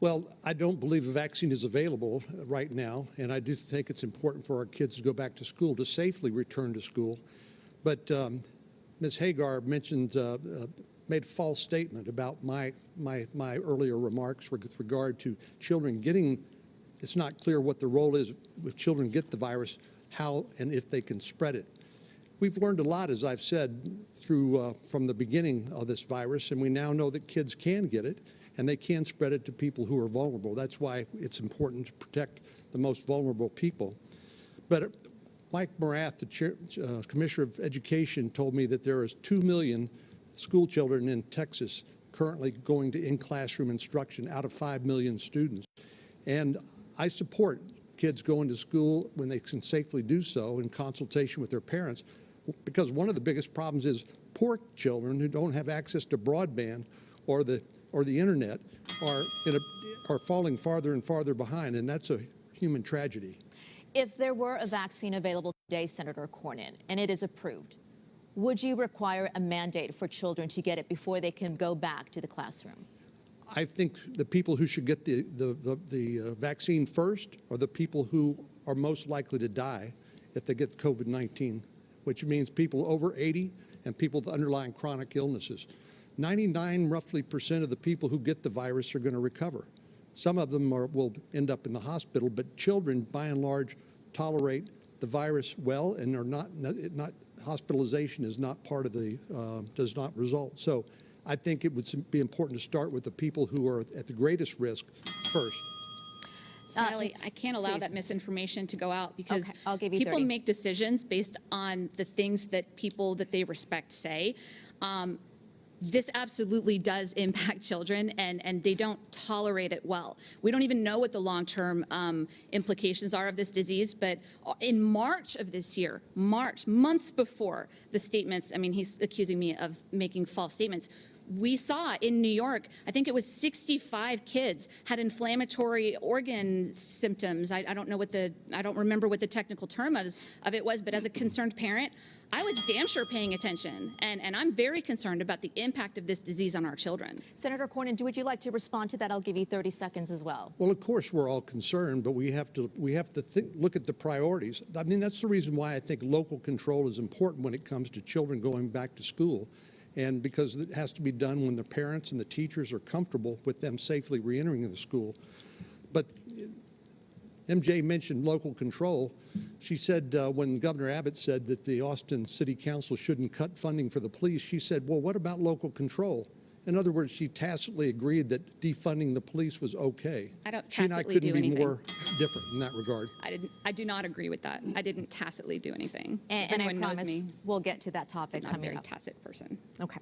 Well, I don't believe a vaccine is available right now, and I do think it's important for our kids to go back to school, to safely return to school. But Ms. Hegar mentioned, made a false statement about my earlier remarks with regard to children getting. It's not clear what the role is if children get the virus, how and if they can spread it. We've learned a lot, as I've said, from the beginning of this virus, and we now know that kids can get it, and they can spread it to people who are vulnerable. That's why it's important to protect the most vulnerable people. But Mike Morath, the Commissioner of Education, told me that there is 2 million school children in Texas currently going to in-classroom instruction out of 5 million students. And I support kids going to school when they can safely do so in consultation with their parents, because one of the biggest problems is poor children who don't have access to broadband or the internet are falling farther and farther behind, and that's a human tragedy. If there were a vaccine available today, Senator Cornyn, and it is approved, would you require a mandate for children to get it before they can go back to the classroom? I think the people who should get the vaccine first are the people who are most likely to die if they get COVID-19, which means people over 80 and people with underlying chronic illnesses. 99% roughly of the people who get the virus are going to recover. Some of them will end up in the hospital, but children, by and large, tolerate the virus well and are not hospitalization is not part of the, does not result. So I think it would be important to start with the people who are at the greatest risk first. Sally, I can't allow that misinformation to go out because I'll give you people 30. make decisions based on the things that people that they respect say. This absolutely does impact children, and they don't tolerate it well. We don't even know what the long-term implications are of this disease, but in March of this year, months before the statements, I mean, he's accusing me of making false statements, we saw in New York, I think it was 65 kids had inflammatory organ symptoms. I don't remember what the technical term of it was, but as a concerned parent, I was damn sure paying attention, and I'm very concerned about the impact of this disease on our children. Senator Cornyn, would you like to respond to that? I'll give you 30 seconds as well. Well, of course, we're all concerned, but we have to look at the priorities. I mean, that's the reason why I think local control is important when it comes to children going back to school. And because it has to be done when the parents and the teachers are comfortable with them safely reentering the school. But MJ mentioned local control. She said when Governor Abbott said that the Austin City Council shouldn't cut funding for the police, she said, well, what about local control? In other words, she tacitly agreed that defunding the police was okay. I don't tacitly do anything. She and I couldn't be more different in that regard. I do not agree with that. I didn't tacitly do anything. And I promise we'll get to that topic coming up. I'm a very tacit person. Okay.